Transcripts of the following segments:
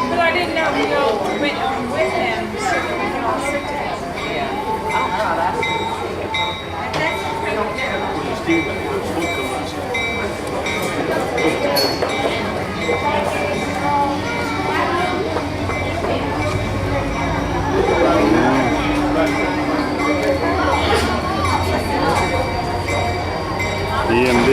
But I didn't know we all went on with him so that we can all sit together. Yeah. I don't know. DMD.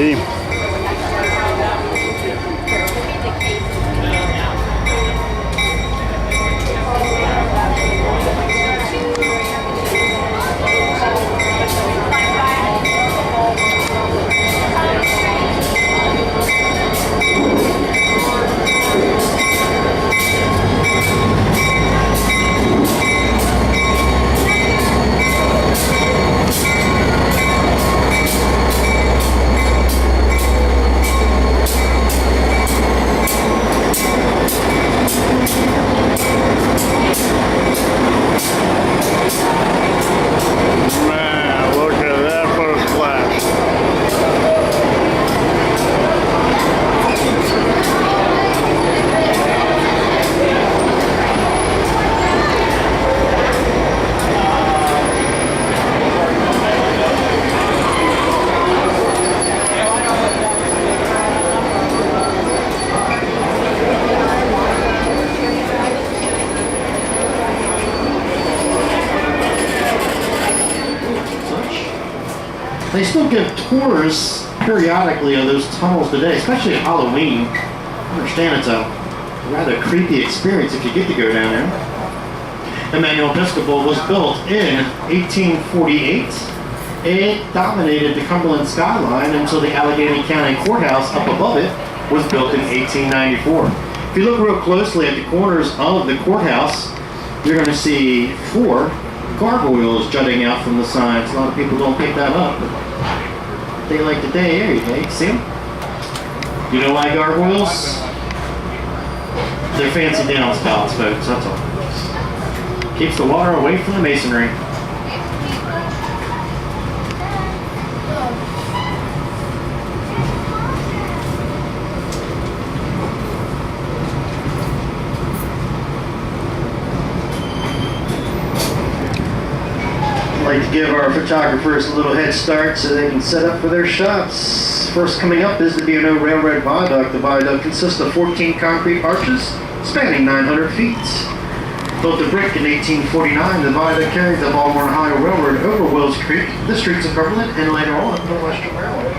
Man, look at that first class. They still give tours periodically of those tunnels today, especially at Halloween. I understand it's a rather creepy experience if you get to go down there. Emmanuel Episcopal was built in 1848. It dominated the Cumberland skyline until the Allegheny County Courthouse up above it was built in 1894. If you look real closely at the corners of the courthouse, you're going to see 4 gargoyles jutting out from the sides. A lot of people don't pick that up, but they like the day every day. See them? You know why gargoyles? They're fancy downspouts, folks, that's all. Keeps the water away from the masonry. Like to give our photographers a little head start so they can set up for their shots. First coming up is the B&O Railroad Viaduct. The viaduct consists of 14 concrete arches spanning 900 feet. Built of brick in 1849, the viaduct carried the Baltimore and Ohio Railroad over Wills Creek, the streets of Cumberland, and later on the Western Railroad.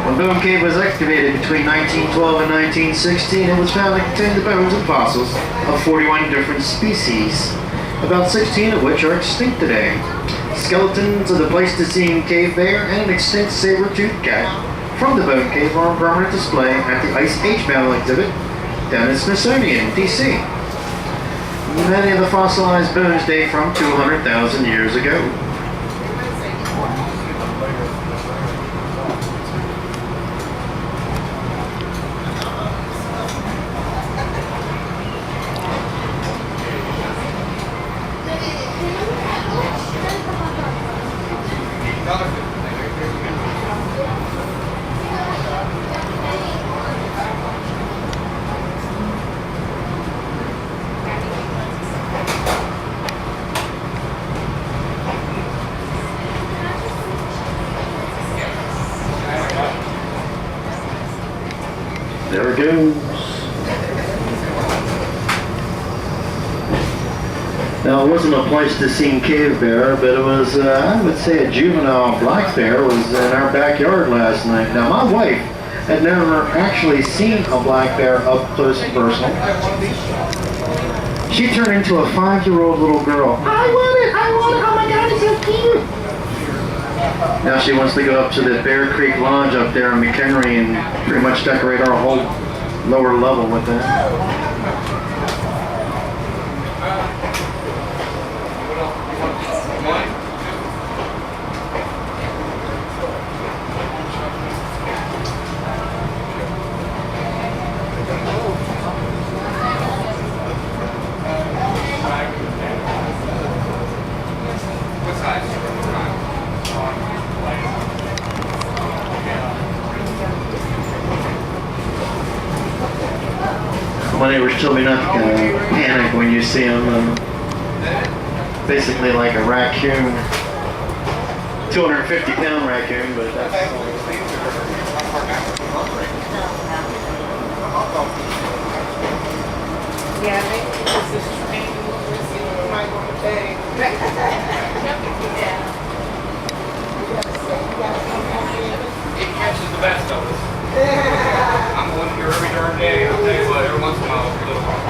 When Boone Cave was excavated between 1912 and 1916, it was found to contain the bones and fossils of 41 different species, about 16 of which are extinct today. Skeletons of the Pleistocene cave bear and an extinct saber-toothed cat from the Bone Cave are on permanent display at the Ice Age Battle exhibit down in Smithsonian, D.C. Many of the fossilized bones date from 200,000 years ago. goes. Now, it wasn't a Pleistocene cave bear, but it was, I would say, a juvenile black bear was in our backyard last night. Now, my wife had never actually seen a black bear up close and personal. She turned into a 5-year-old little girl. I want it! Oh my God, it's so cute! Now she wants to go up to the Bear Creek Lodge up there in McHenry and pretty much decorate our whole lower level with that. My neighbors told me not to panic when you see them. Basically like a raccoon, 250-pound raccoon, but that's... Yeah, maybe this is training. We'll see what we might want to pay. It catches the best of us. I'm going here every darn day. I'll tell you what, every once in a while, it's a little hard.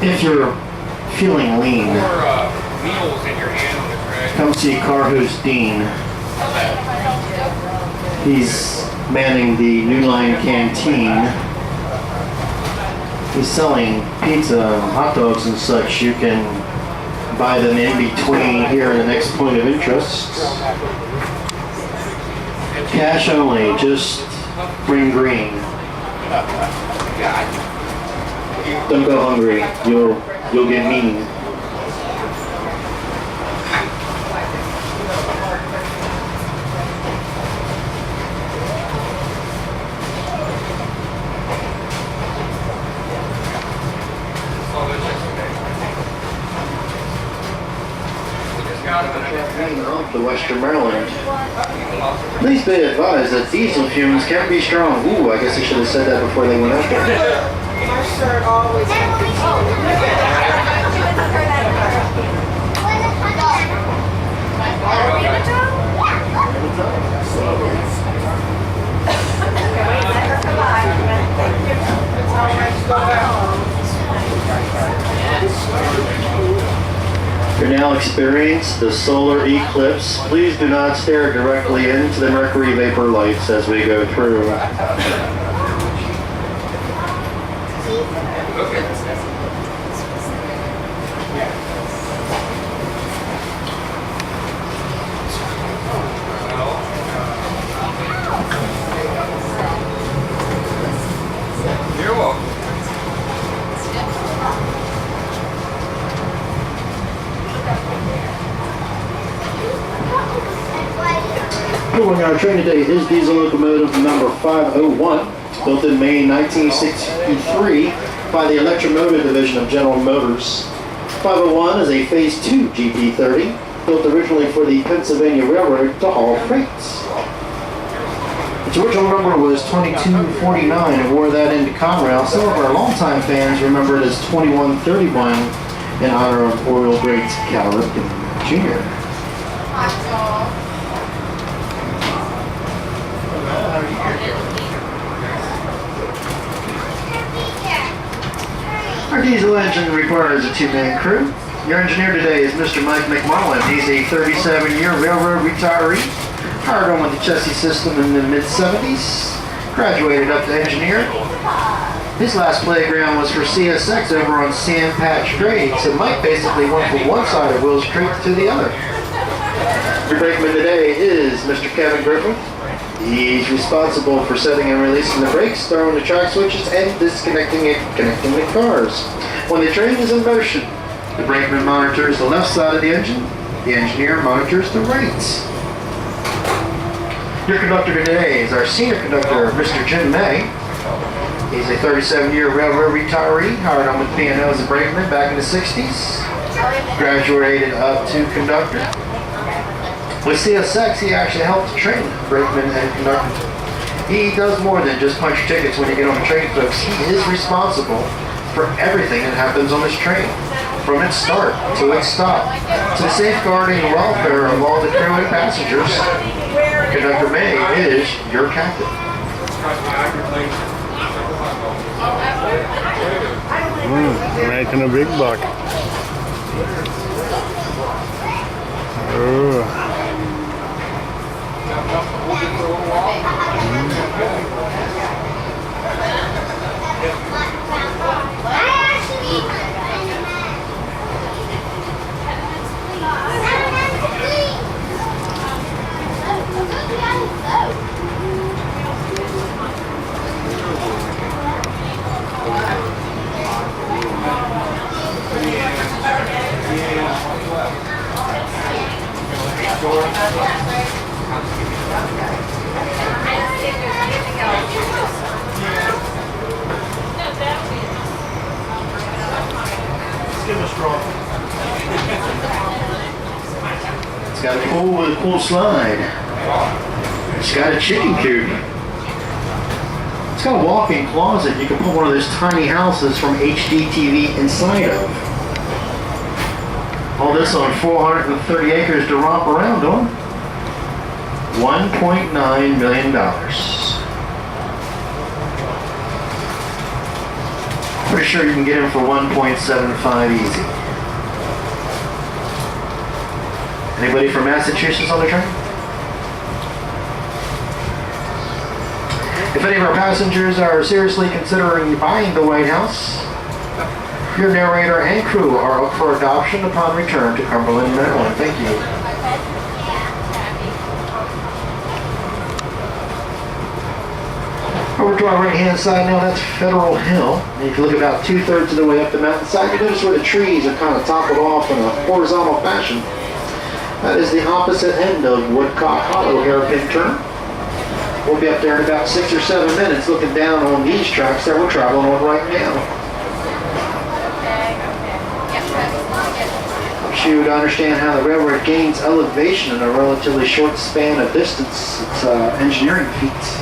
If you're feeling lean, Needles in your hand on the track. come see car host Dean. He's manning the New Line Canteen. He's selling pizza, hot dogs and such. You can buy them in between here and the next point of interest. Cash only, just bring green. Don't go hungry, you'll get mean. Off to Western Maryland. Please be advised that diesel fumes can be strong. Ooh, I guess I should have said that before they went out there. My shirt always You're now experiencing the solar eclipse. Please do not stare directly into the mercury vapor lights as we go through. You're welcome. Pulling our train today is diesel locomotive number 501, built in May 1963 by the Electromotive Division of General Motors. 501 is a Phase 2 GP30, built originally for the Pennsylvania Railroad to haul freights. Its original number was 2249 and wore that into Conrail. Some of our longtime fans remember it as 2131 in honor of Oriole greats Cal Ripken Jr. Our diesel engine requires a 2-man crew. Your engineer today is Mr. Mike McMullen. He's a 37-year railroad retiree, hired on with the chassis system in the mid-70s, graduated up to engineer. His last playground was for CSX over on Sand Patch Grade, so Mike basically went from one side of Wills Creek to the other. Your brakeman today is Mr. Kevin Griffith. He's responsible for setting and releasing the brakes, throwing the track switches, and disconnecting and connecting the cars. When the train is in motion, the brakeman monitors the left side of the engine, the engineer monitors the right. Your conductor today is our senior conductor, Mr. Jim May. He's a 37-year railroad retiree, hired on with P&O as a brakeman back in the 60s. Graduated up to conductor. With CSX, he actually helped train brakemen and conductors. He does more than just punch tickets when you get on the train, folks. He is responsible for everything that happens on this train, from its start to its stop, to safeguarding the welfare of all the crew and passengers. Conductor May is your captain. Making a big buck. Oh. It's got a pool with a cool slide. It's got a chicken coop. It's got a walk-in closet. You can put one of those tiny houses from HDTV inside of. All this on 430 acres to romp around on. $1.9 million. Pretty sure you can get him for 1.75 easy. Anybody from Massachusetts on the train? If any of our passengers are seriously considering buying the White House, your narrator and crew are up for adoption upon return to Cumberland, Maryland. Thank you. Over to our right-hand side now, that's Federal Hill. And if you look about 2/3 of the way up the mountainside, you notice where the trees are kind of toppled off in a horizontal fashion. That is the opposite end of Woodcock Hollow hairpin turn. We'll be up there in about 6 or 7 minutes looking down on these tracks that we're traveling on right now. Helps you to understand how the railroad gains elevation in a relatively short span of distance. It's engineering feats.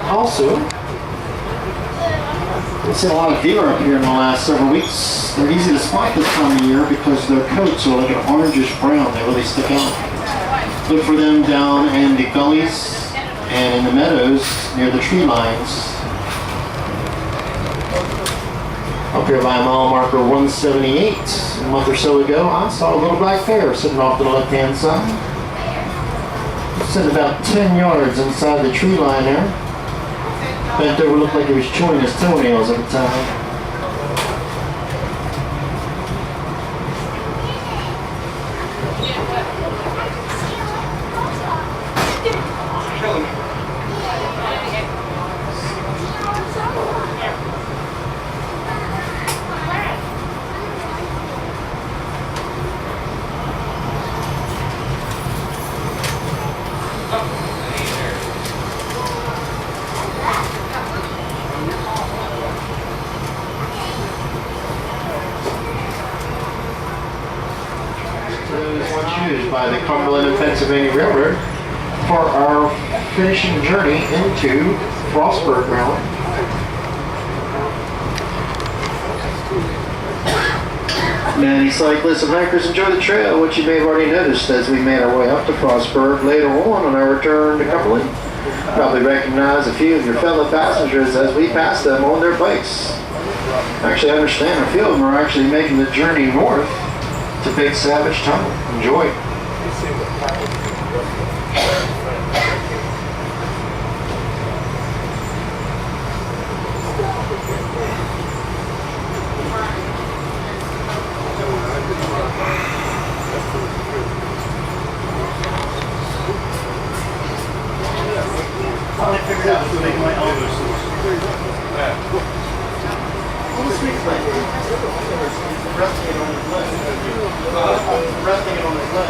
Also, we've seen a lot of deer up here in the last several weeks. They're easy to spot this time of year because their coats are like an orangish brown. They really stick out. Look for them down in the gullies and in the meadows near the tree lines. Up here by mile marker 178, a month or so ago, I saw a little black bear sitting off to the left-hand side. Sitting about 10 yards inside the tree line there. Bent over, looked like he was chewing his toenails at the time. By the Cumberland and Pennsylvania Railroad for our finishing journey into Frostburg, Maryland. Many cyclists and hikers enjoy the trail, which you may have already noticed as we made our way up to Frostburg later on our return to Cumberland. Probably recognize a few of your fellow passengers as we pass them on their bikes. Actually, I understand a few of them are actually making the journey north to Big Savage Tunnel. Enjoy. Finally figured out to make my elbows resting it on his leg. Resting it on his leg.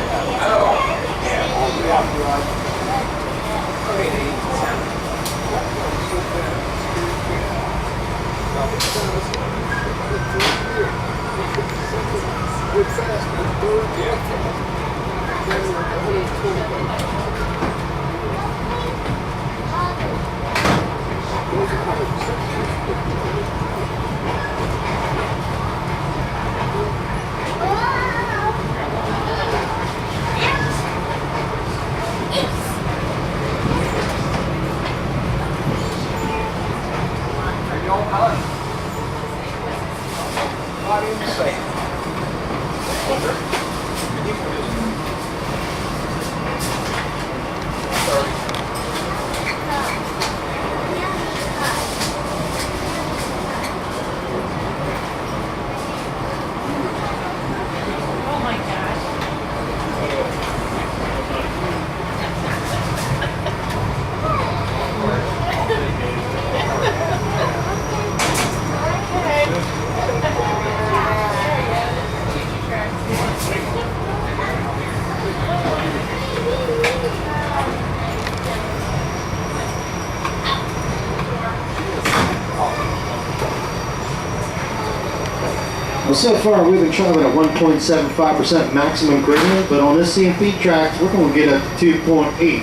Well, so far we've been traveling at 1.75% maximum gradient, but on this CMP track, we're going to get up to 2.8.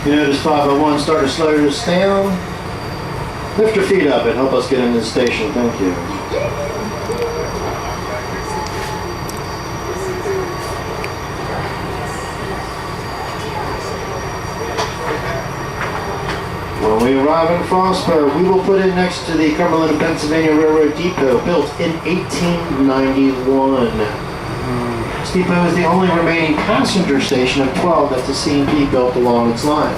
You notice 501 start to slow this down. Lift your feet up and help us get into the station. Thank you. When we arrive in Frostburg, we will put it next to the Cumberland, Pennsylvania Railroad Depot, built in 1891. This depot is the only remaining passenger station of 12 that the CMP built along its line.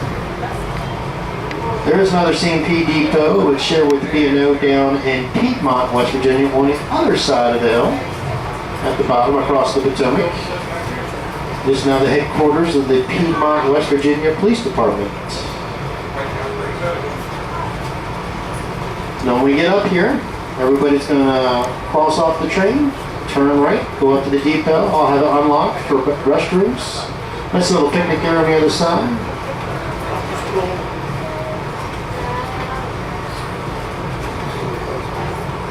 There is another CMP depot which share with B&O down in Piedmont, West Virginia, on the other side of the hill, at the bottom across the Potomac. This is now the headquarters of the Piedmont, West Virginia Police Department. Now when we get up here, everybody's going to cross off the train, turn right, go up to the depot. I'll have it unlocked for restrooms. Nice little picnic area on the other side.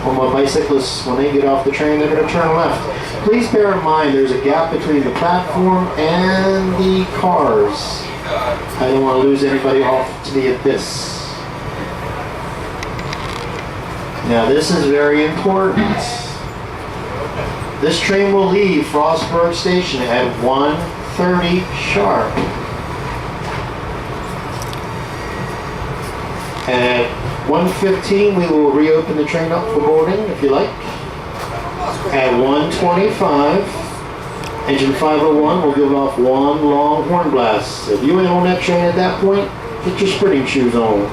All my bicyclists, when they get off the train, they're going to turn left. Please bear in mind there's a gap between the platform and the cars. I don't want to lose anybody off to the abyss. Now this is very important. This train will leave Frostburg Station at 1:30 sharp. At 1:15 we will reopen the train up for boarding if you like. At 1:25, engine 501 will give off one long horn blast. If you ain't on that train at that point, get your sprinting shoes on.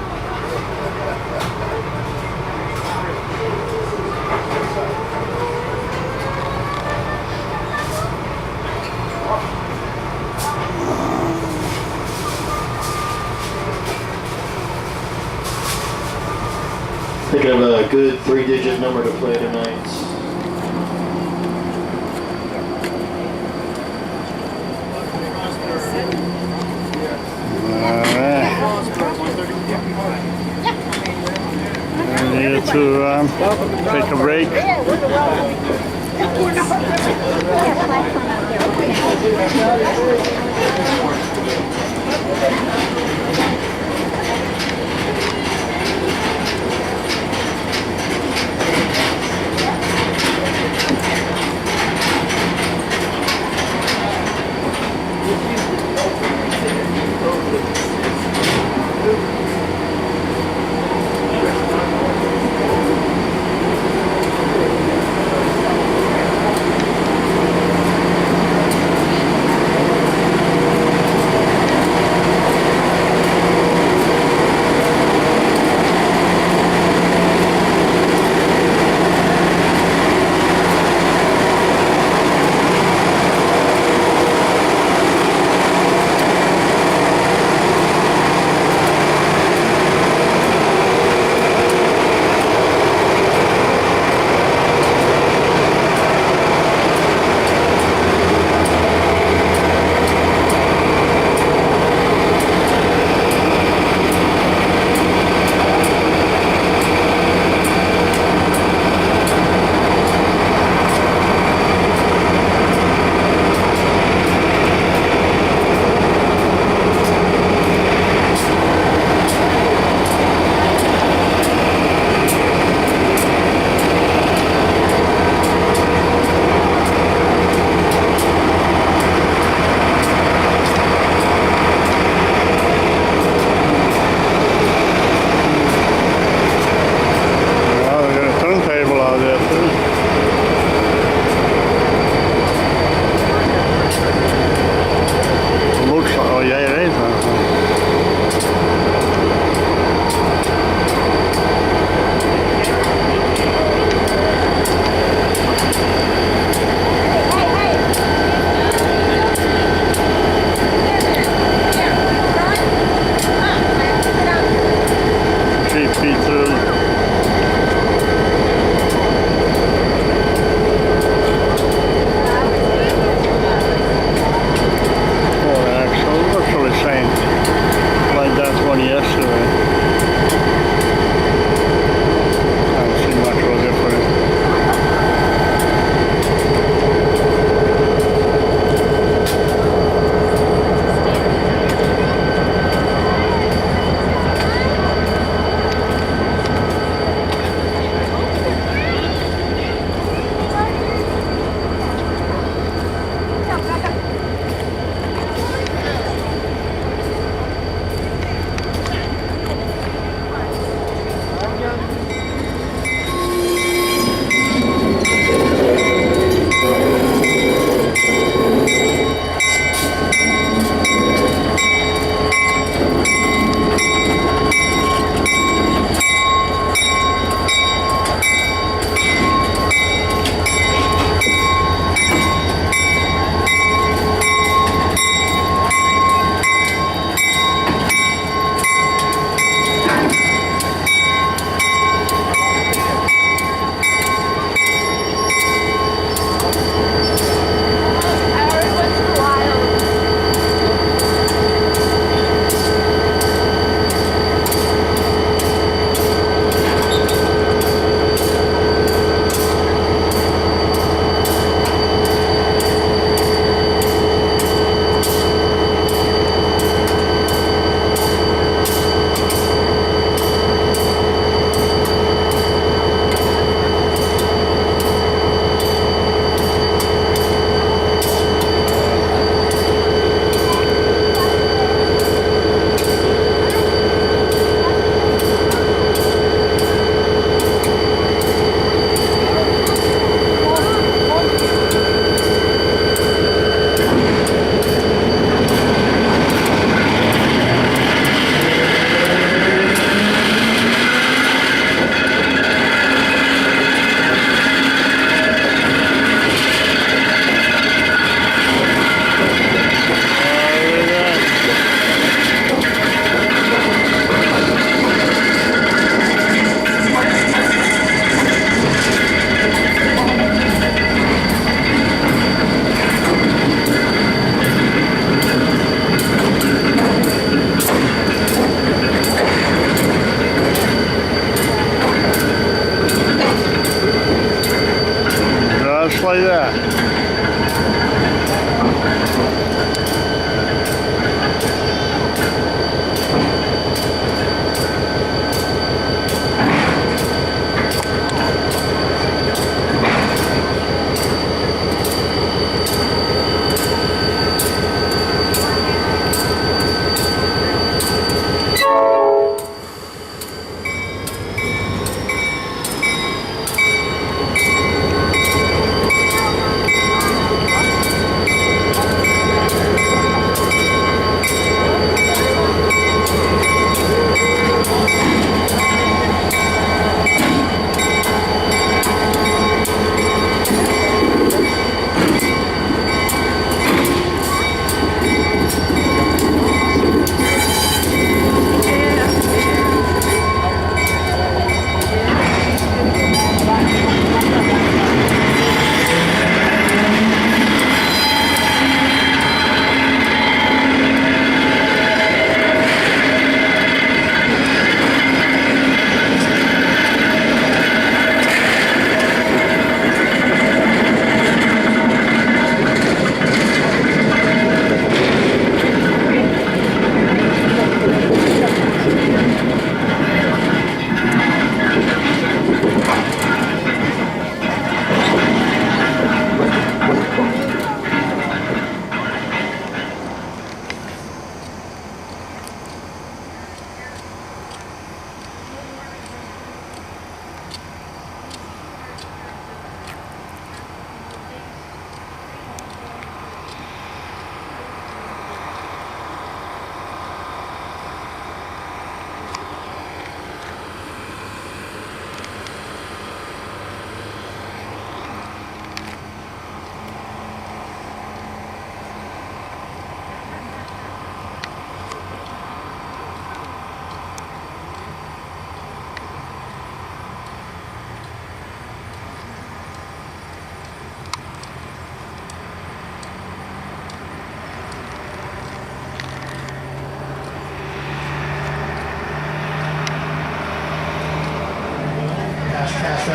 Think of a good 3-digit number to play tonight. Alright. I need to take a break.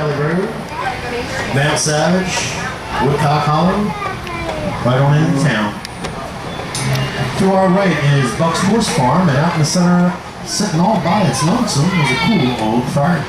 Valley Road, Mount Savage, Woodcock Hollow, right on into town. To our right is Buck's Horse Farm, and out in the center, sitting all by its lonesome, is a cool old fire.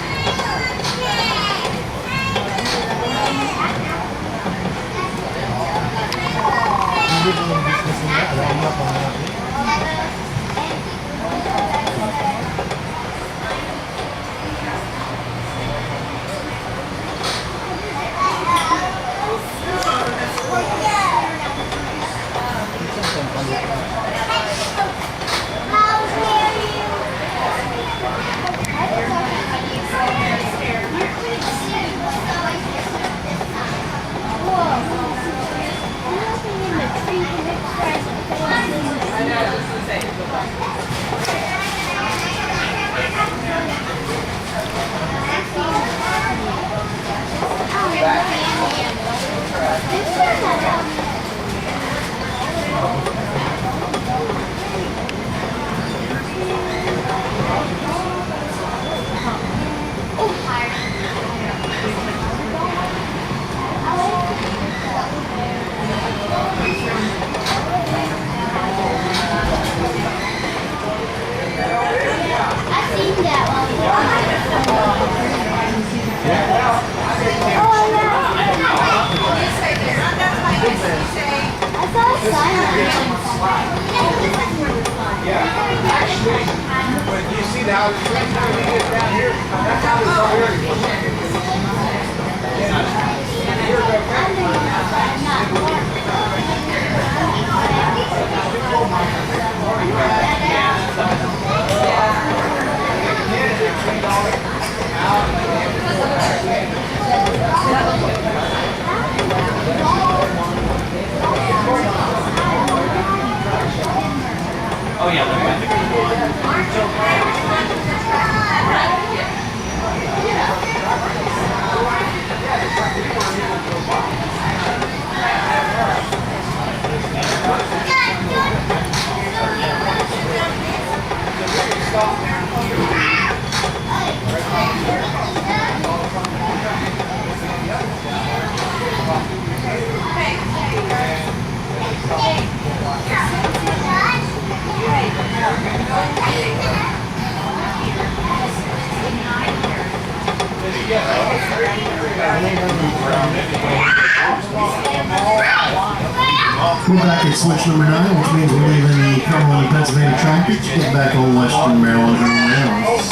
We're back at switch number 9, which means we're leaving the Cumberland, Pennsylvania tractor to get back on Western Maryland rounds.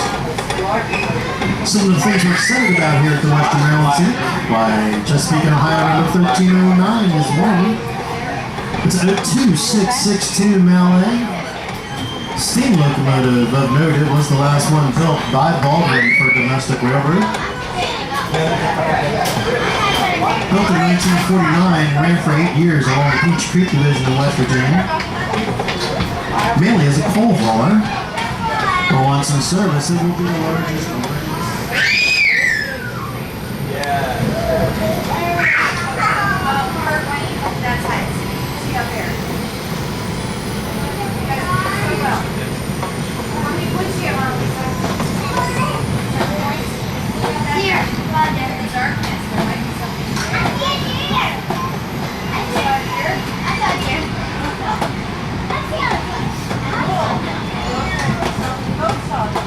Some of the things we're excited about here at the Western Maryland Scenic by Chesapeake, Ohio, number 1309 is one. It's a 02662 Mallet. Steam locomotive of note, it was the last one built by Baldwin for domestic railroad. Built in 1949, ran for 8 years along the Peach Creek Division in West Virginia. Mainly as a coal hauler. But once in service, it will be the largest. That's nice. See up there. You guys did so well. How many points do you have on this? Here. In the darkness, there might be something. Both songs.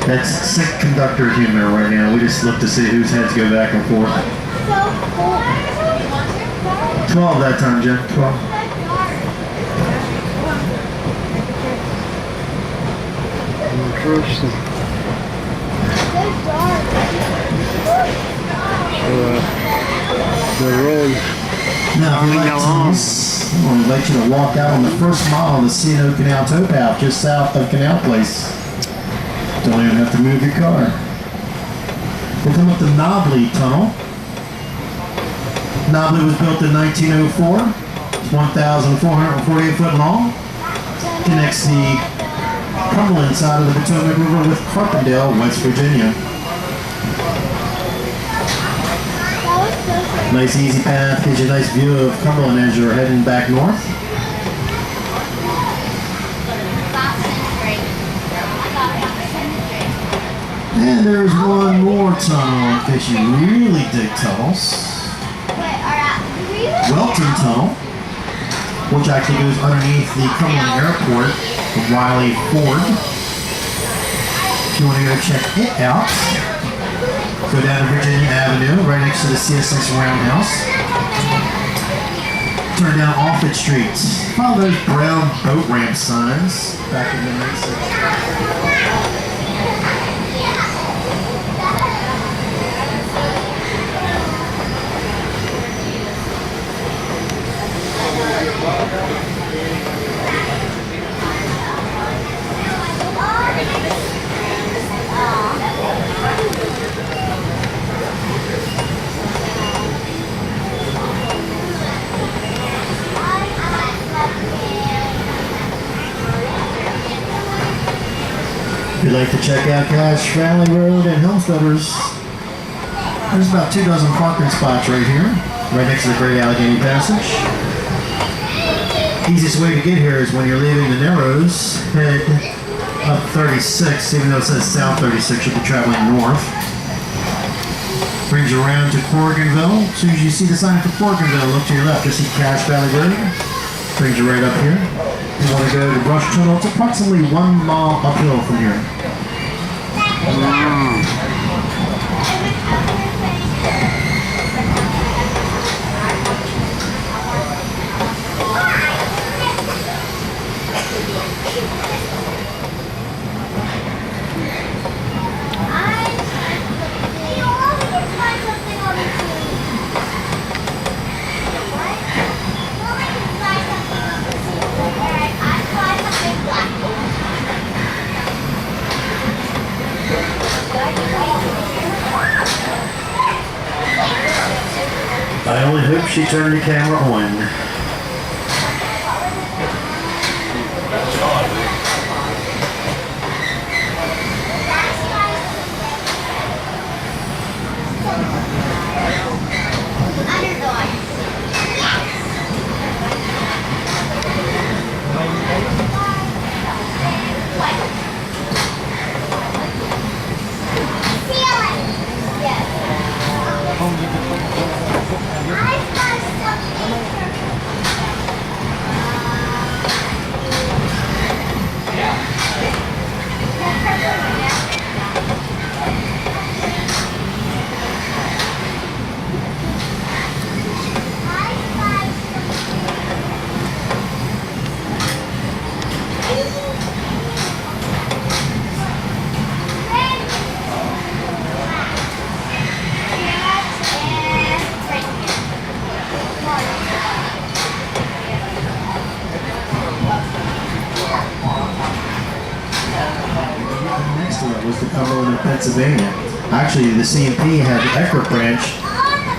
That's sick conductor humor right now. We just look to see whose heads go back and forth. 12 that time, Jen. 12. Interesting. The road. Now, if you like along. this, I want to invite you to walk out on the first mile of the Scenic Canal towpath just south of Canal Place. Don't even have to move your car. We'll come up the Knobley Tunnel. Knobley was built in 1904. It's 1,448 foot long. Connects the Cumberland side of the Potomac River with Carpendale, West Virginia. Nice easy path, gives you a nice view of Cumberland as you're heading back north. And there's one more tunnel in case you really dig tunnels. Welton Tunnel, which actually goes underneath the Cumberland Airport of Wiley Ford. If you want to go check it out, go down to Virginia Avenue, right next to the CSX Roundhouse. Turn down Offit Street. Follow those brown boat ramp signs back in the mid-60s. If you'd like to check out Cache Valley Road and Homesteaders, there's about 2 dozen parking spots right here, right next to the Great Allegheny Passage. Easiest way to get here is when you're leaving the Narrows, head up 36, even though it says South 36, you'll be traveling north. Brings you around to Corriganville. As soon as you see the sign for Corriganville, look to your left, you'll see Cache Valley Road. Brings you right up here. You want to go to Brush Tunnel, it's approximately 1 mile uphill from here. I only hope she turned the camera on. Was the Cumberland of Pennsylvania. Actually, the CMP had the Eckert branch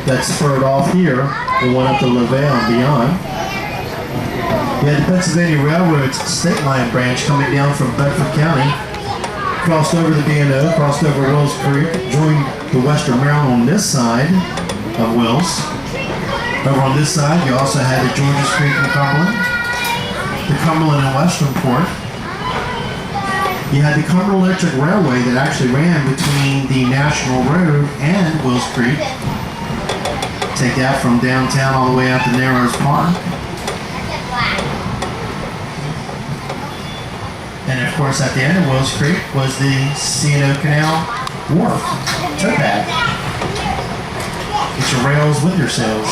that spurred off here and went up to LaVale and beyond. You had the Pennsylvania Railroad's State Line branch coming down from Bedford County, crossed over the B&O, crossed over Wills Creek, joined the Western Maryland on this side of Wills. Over on this side, you also had the Georges Creek and Cumberland, the Cumberland and Western Port. You had the Cumberland Electric Railway that actually ran between the National Road and Wills Creek. Take that from downtown all the way out to Narrows Park. And of course, at the end of Wills Creek was the C&O Canal Wharf, towpath. Get your rails with your sails.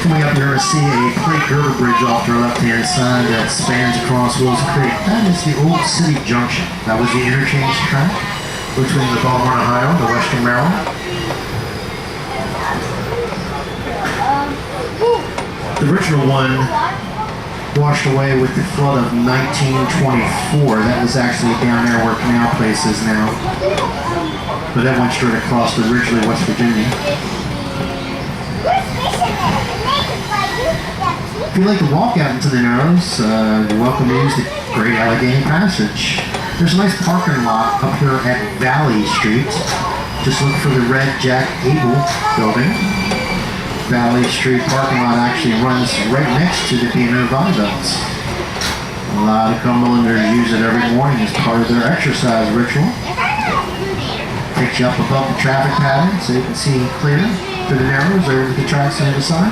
Coming up, you're going to see a plate girder bridge off to our left-hand side that spans across Wills Creek. That is the old city junction. That was the interchange track between the Baltimore, Ohio, and the Western Maryland. The original one washed away with the flood of 1924. That was actually down there where Canal Place is now. But that went straight across to originally West Virginia. If you like to walk out into the Narrows, you're welcome to use the Great Allegheny Passage. There's a nice parking lot up here at Valley Street. Just look for the red Jack Abel building. Valley Street parking lot actually runs right next to the B&O Viaducts. A lot of Cumberlanders use it every morning as part of their exercise ritual. Takes you up above the traffic pattern so you can see clear to the Narrows or the tracks on the side.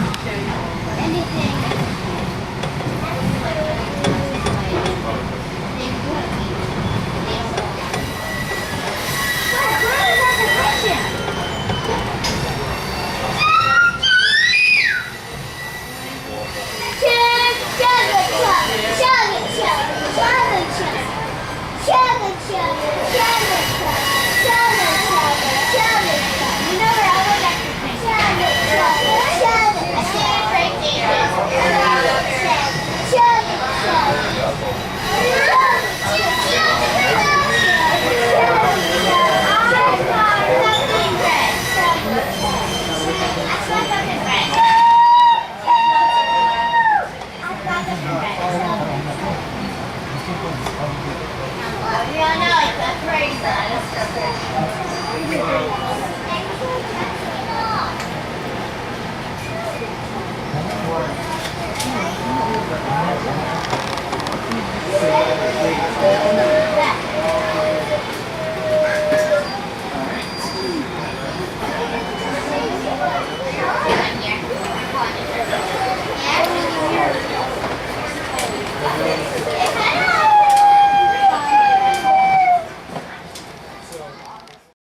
Yeah, I know, it's that crazy.